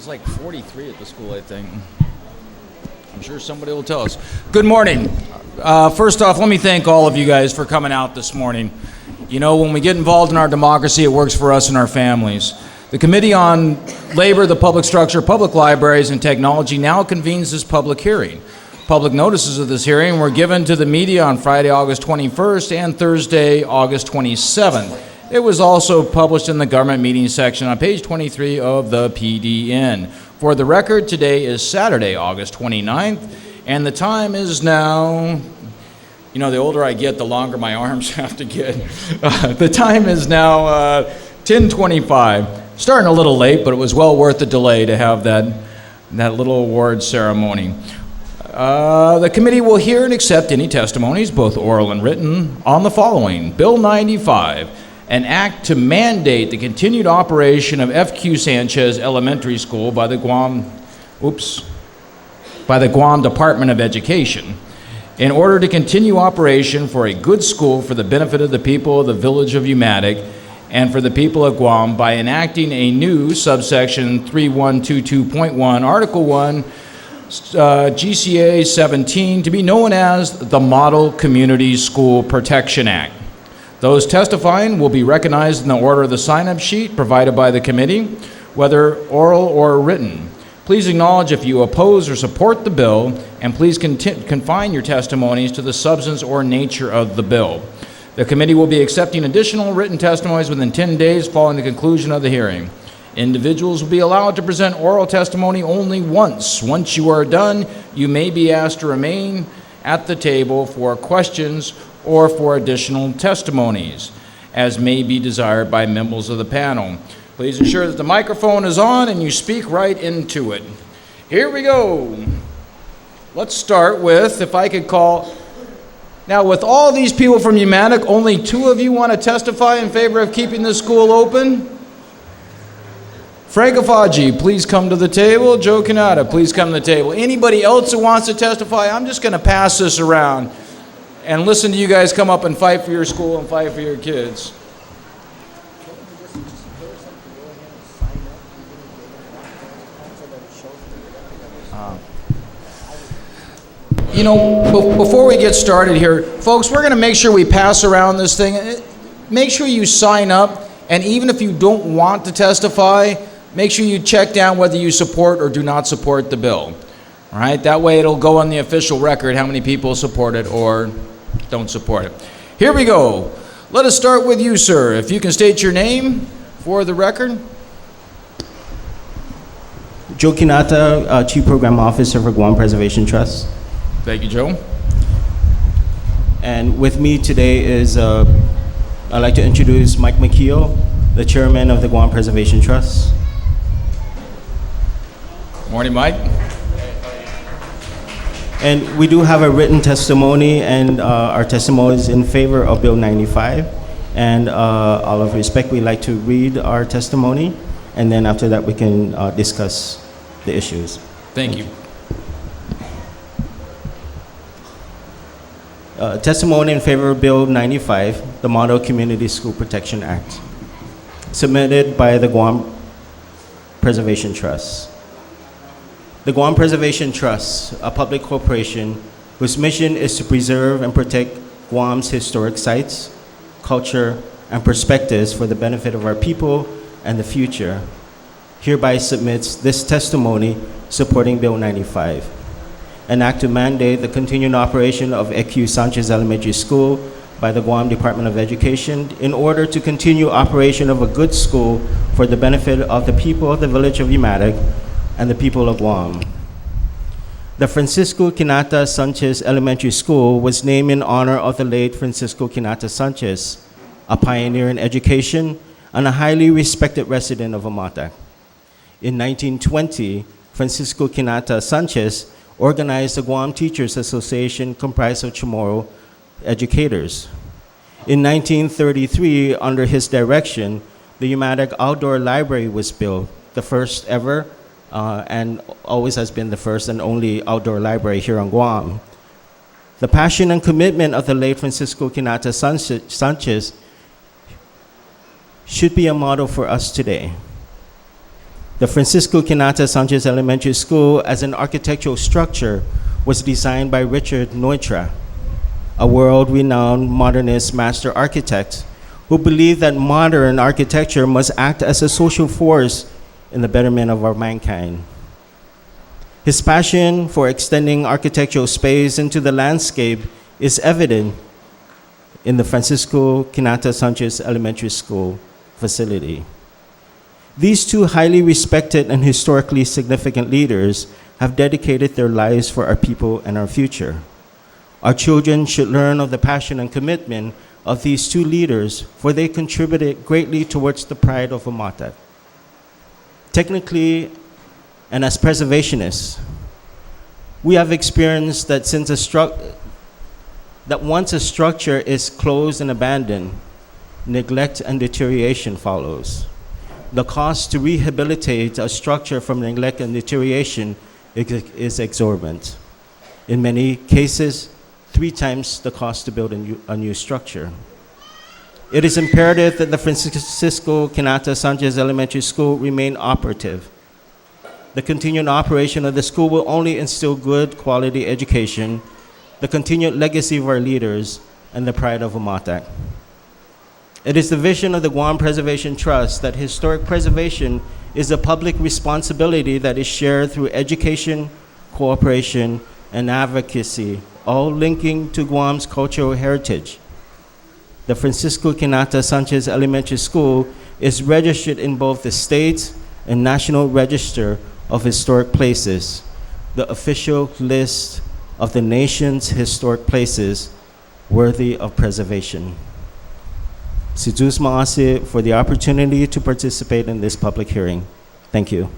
There's like 43 at the school, I think. I'm sure somebody will tell us. Good morning. First off, let me thank all of you guys for coming out this morning. You know, when we get involved in our democracy, it works for us and our families. The Committee on Labor, the Public Structure, Public Libraries, and Technology now convenes this public hearing. Public notices of this hearing were given to the media on Friday, August 21st and Thursday, August 27th. It was also published in the government meeting section on page 23 of the PDN. For the record, today is Saturday, August 29th, and the time is now, you know, the older I get, the longer my arms have to get. The time is now 10:25. Starting a little late, but it was well worth the delay to have that little award ceremony. The committee will hear and accept any testimonies, both oral and written, on the following. Bill 95, an act to mandate the continued operation of F.Q. Sanchez Elementary School by the Guam Department of Education, in order to continue operation for a good school for the benefit of the people of the village of Umatic and for the people of Guam by enacting a new subsection 3122.1, Article 1, GCA 17, to be known as the Model Community School Protection Act. Those testifying will be recognized in the order of the sign-up sheet provided by the committee, whether oral or written. Please acknowledge if you oppose or support the bill, and please confine your testimonies to the substance or nature of the bill. The committee will be accepting additional written testimonies within 10 days following the conclusion of the hearing. Individuals will be allowed to present oral testimony only once. Once you are done, you may be asked to remain at the table for questions or for additional testimonies, as may be desired by members of the panel. Please ensure that the microphone is on and you speak right into it. Here we go. Let's start with, if I could call, now with all these people from Umatic, only 2 of you want to testify in favor of keeping the school open? Frank Afaji, please come to the table. Joe Kanata, please come to the table. Anybody else who wants to testify? I'm just going to pass this around and listen to you guys come up and fight for your school and fight for your kids. You know, before we get started here, folks, we're going to make sure we pass around this thing. Make sure you sign up, and even if you don't want to testify, make sure you check down whether you support or do not support the bill. All right? That way it'll go on the official record how many people support it or don't support it. Here we go. Let us start with you, sir. If you can state your name for the record. Joe Kinata, Chief Program Officer for Guam Preservation Trust. Thank you, Joe. And with me today is, I'd like to introduce Mike McKeel, the Chairman of the Guam Preservation Trust. Morning, Mike. And we do have a written testimony, and our testimony is in favor of Bill 95. And all of respect, we'd like to read our testimony, and then after that we can discuss the issues. Thank you. Testimony in favor of Bill 95, the Model Community School Protection Act, submitted by the Guam Preservation Trust. The Guam Preservation Trust, a public corporation whose mission is to preserve and protect Guam's historic sites, culture, and perspectives for the benefit of our people and the future, hereby submits this testimony supporting Bill 95, an act to mandate the continued operation of F.Q. Sanchez Elementary School by the Guam Department of Education in order to continue operation of a good school for the benefit of the people of the village of Umatic and the people of Guam. The Francisco Kinata Sanchez Elementary School was named in honor of the late Francisco Kinata Sanchez, a pioneer in education and a highly respected resident of Umatic. In 1920, Francisco Kinata Sanchez organized the Guam Teachers Association comprised of Chamorro educators. In 1933, under his direction, the Umatic Outdoor Library was built, the first ever and always has been the first and only outdoor library here on Guam. The passion and commitment of the late Francisco Kinata Sanchez should be a model for us today. The Francisco Quinata Sanchez Elementary School as an architectural structure was designed by Richard Neutra, a world-renowned modernist master architect who believed that modern architecture must act as a social force in the betterment of our mankind. His passion for extending architectural space into the landscape is evident in the Francisco Quinata Sanchez Elementary School facility. These two highly respected and historically significant leaders have dedicated their lives for our people and our future. Our children should learn of the passion and commitment of these two leaders, for they contributed greatly towards the pride of Umatag. Technically, and as preservationists, we have experienced that once a structure is closed and abandoned, neglect and deterioration follows. The cost to rehabilitate a structure from neglect and deterioration is exorbitant. In many cases, 3 times the cost to build a new structure. It is imperative that the Francisco Quinata Sanchez Elementary School remain operative. The continued operation of the school will only instill good quality education, the continued legacy of our leaders, and the pride of Umatag. It is the vision of the Guam Preservation Trust that historic preservation is a public responsibility that is shared through education, cooperation, and advocacy, all linking to Guam's cultural heritage. The Francisco Quinata Sanchez Elementary School is registered in both the state and national register of historic places, the official list of the nation's historic places worthy of preservation. Sidus Maasi for the opportunity to participate in this public hearing. Thank you.